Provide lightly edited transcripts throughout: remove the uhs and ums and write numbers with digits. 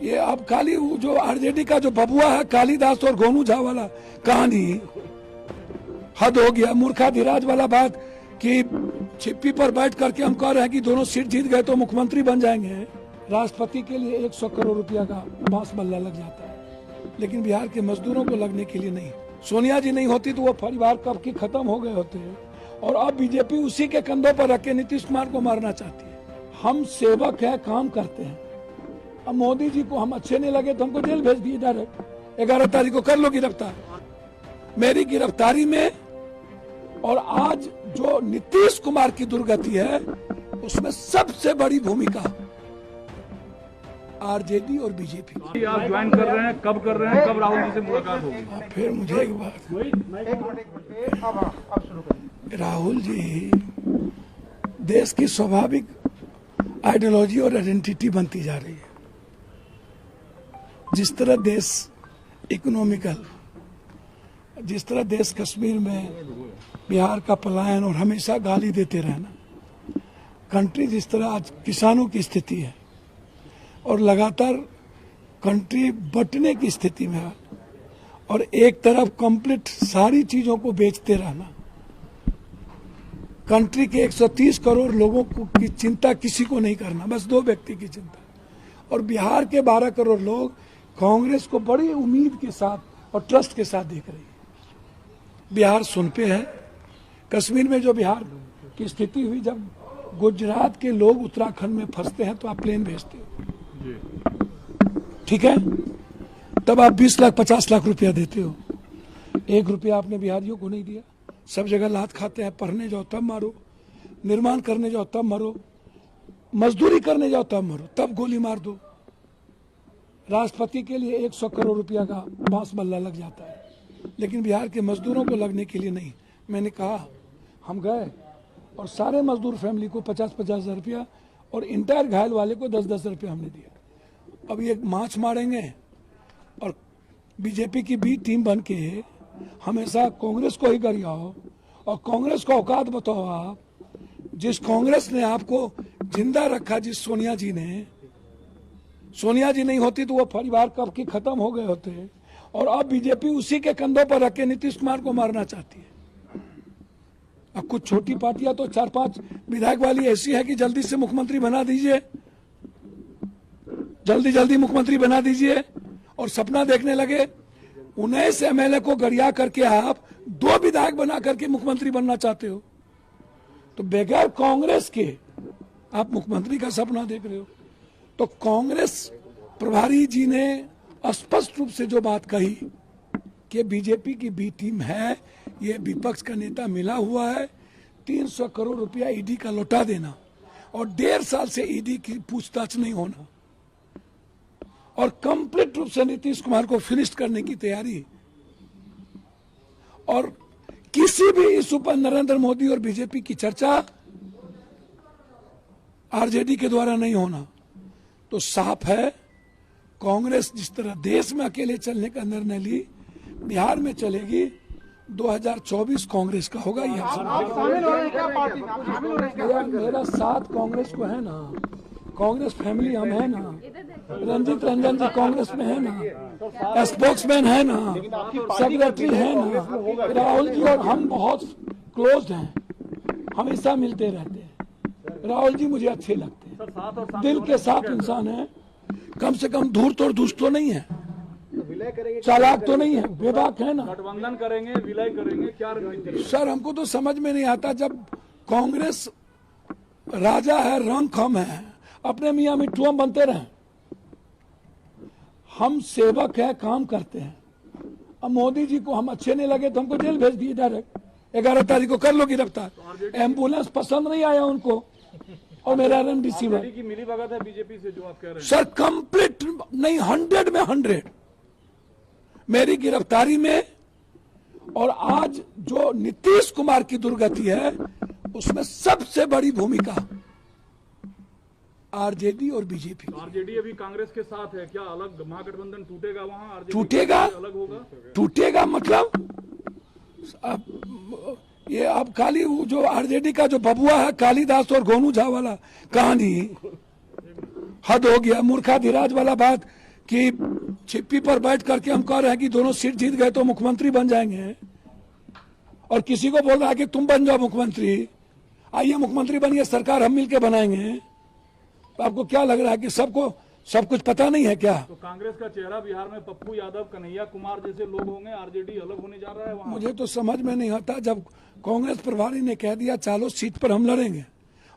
ये अब काली जो आरजेडी का जो बबुआ है कालीदास और गोनू झा वाला कहानी हद हो गया। मूर्खाधिराज वाला बात कि छिप्पी पर बैठ करके हम कह रहे हैं कि दोनों सीट जीत गए तो मुख्यमंत्री बन जाएंगे। राष्ट्रपति के लिए 100 करोड़ रुपया का बांस बल्ला लग जाता है, लेकिन बिहार के मजदूरों को लगने के लिए नहीं। सोनिया जी नहीं होती तो वो परिवार कब की खत्म हो गए होते हैं। और अब बीजेपी उसी के कंधों पर रख के नीतीश कुमार को मारना चाहती है। हम सेवक है, काम करते हैं। अब मोदी जी को हम अच्छे नहीं लगे तो हमको जेल भेज दिए डायरेक्ट। 11 तारीख को कर लो गिरफ्तार। मेरी गिरफ्तारी में और आज जो नीतीश कुमार की दुर्गति है उसमें सबसे बड़ी भूमिका आरजेडी और बीजेपी। आप ज्वाइन कर रहे हैं, कब कर रहे हैं, कब राहुल जी से मुलाकात होगी? फिर मुझे एक बात, राहुल जी देश की स्वाभाविक आइडियोलॉजी और आइडेंटिटी बनती जा रही है। जिस तरह देश इकोनॉमिकल, जिस तरह देश कश्मीर में बिहार का पलायन और हमेशा गाली देते रहना, कंट्री जिस तरह आज किसानों की स्थिति है और लगातार कंट्री बंटने की स्थिति में है और एक तरफ कंप्लीट सारी चीजों को बेचते रहना, कंट्री के 130 करोड़ लोगों की चिंता किसी को नहीं करना, बस 2 व्यक्ति की चिंता। और बिहार के 12 करोड़ लोग कांग्रेस को बड़ी उम्मीद के साथ और ट्रस्ट के साथ देख रही है। बिहार सुन पे है। कश्मीर में जो बिहार की स्थिति हुई, जब गुजरात के लोग उत्तराखंड में फंसते हैं तो आप प्लेन भेजते हो, ठीक है, तब आप 20 लाख 50 लाख रुपया देते हो। 1 रुपया आपने बिहारियों को नहीं दिया। सब जगह लात खाते हैं। पढ़ने जाओ तब मारो, निर्माण करने जाओ तब मरो, मजदूरी करने जाओ तब मरो, तब गोली मार दो। राष्ट्रपति के लिए 100 करोड़ रुपया का बांस बल्ला लग जाता है, लेकिन बिहार के मजदूरों को लगने के लिए नहीं। मैंने कहा हम गए और सारे मजदूर फैमिली को 50-50 हजार रुपया और इंटायर घायल वाले को 10-10 रुपया हमने दिया। अब ये मार्च मारेंगे और बीजेपी की बी टीम बन के हमेशा कांग्रेस को ही गरियाओ और कांग्रेस को औकात बताओ। आप जिस कांग्रेस ने आपको जिंदा रखा, जिस सोनिया जी ने, सोनिया जी नहीं होती तो वो परिवार कब की खत्म हो गए होते। और अब बीजेपी उसी के कंधों पर रख के नीतीश कुमार को मारना चाहती है। अब कुछ छोटी पार्टियां तो 4-5 विधायक वाली ऐसी है कि जल्दी से मुख्यमंत्री बना दीजिए, जल्दी मुख्यमंत्री बना दीजिए, और सपना देखने लगे। 19 एमएलए को गरिया करके आप 2 विधायक बना करके मुख्यमंत्री बनना चाहते हो, तो बगैर कांग्रेस के आप मुख्यमंत्री का सपना देख रहे हो। तो कांग्रेस प्रभारी जी ने स्पष्ट रूप से जो बात कही कि बीजेपी की बी टीम है, ये विपक्ष का नेता मिला हुआ है, 300 करोड़ रुपया ईडी का लौटा देना और 1.5 साल से ईडी की पूछताछ नहीं होना और कंप्लीट रूप से नीतीश कुमार को फिनिश करने की तैयारी। और किसी भी इशू पर नरेंद्र मोदी और बीजेपी की चर्चा आरजेडी के द्वारा नहीं होना, तो साफ है कांग्रेस जिस तरह देश में अकेले चलने का निर्णय ली, बिहार में चलेगी। 2024 कांग्रेस का होगा। ये मेरा साथ कांग्रेस को है ना, कांग्रेस फैमिली हम है ना, रंजीत रंजन जी कांग्रेस में है ना, स्पोक्समैन है ना, सेक्रेटरी है ना, राहुल जी और हम बहुत क्लोज हैं, हमेशा मिलते रहते हैं। राहुल जी मुझे अच्छे लगते हैं, दिल के साफ इंसान है, कम से कम धूर्त और दुष्ट तो नहीं है, चालाक तो नहीं है, बेबाक है ना। गठबंधन करेंगे, विलय करेंगे, क्या रणनीति? सर हमको तो समझ में नहीं आता, जब कांग्रेस राजा है, रंग खम है, अपने मियाँ मिट्ठू हम बनते रहे। हम सेवक है, काम करते हैं। अब मोदी जी को हम अच्छे नहीं लगे तो हमको जेल भेज दिए डायरेक्ट। 11 तारीख को कर लो गिरफ्तार। एम्बुलेंस पसंद नहीं आया उनको और मेरा RMDC में की मिलीभगत है बीजेपी से जो आप कह रहे हैं। सर कंप्लीट नहीं, 100 में 100 मेरी गिरफ्तारी में और आज जो नीतीश कुमार की दुर्गति है उसमें सबसे बड़ी भूमिका आरजेडी और बीजेपी। आरजेडी अभी कांग्रेस के साथ है, क्या अलग महागठबंधन टूटेगा वहां? आरजेडी टूटेगा, अलग होगा, टूटेगा मतलब अब ये अब खाली जो आरजेडी का जो बबुआ है कालीदास और गोनू झा वाला कहानी हद हो गया। मूर्खाधिराज वाला बात कि चिप्पी पर बैठ करके हम कह रहे हैं कि दोनों सीट जीत गए तो मुख्यमंत्री बन जाएंगे, और किसी को बोल रहा है कि तुम बन जाओ मुख्यमंत्री, आइए मुख्यमंत्री बनिए, सरकार हम मिलकर बनाएंगे। तो आपको क्या लग रहा है कि सबको सब कुछ पता नहीं है क्या? तो कांग्रेस का चेहरा बिहार में पप्पू यादव, कन्हैया कुमार जैसे लोग होंगे, आरजेडी अलग होने जा रहा है वहाँ। मुझे तो समझ में नहीं आता, जब कांग्रेस प्रभारी ने कह दिया चालो सीट पर हम लड़ेंगे,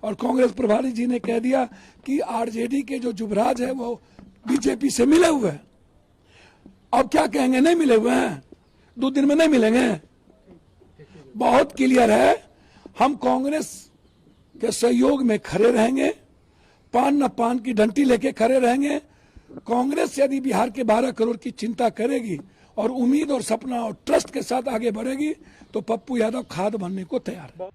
और कांग्रेस प्रभारी जी ने कह दिया कि आरजेडी के जो जुबराज है वो बीजेपी से मिले हुए हैं, अब क्या कहेंगे? नहीं मिले हुए हैं, 2 दिन में नहीं मिलेंगे। बहुत क्लियर है, हम कांग्रेस के सहयोग में खड़े रहेंगे, पान न पान की डंटी लेके खड़े रहेंगे। कांग्रेस यदि बिहार के 12 करोड़ की चिंता करेगी और उम्मीद और सपना और ट्रस्ट के साथ आगे बढ़ेगी तो पप्पू यादव खाद बनने को तैयार है।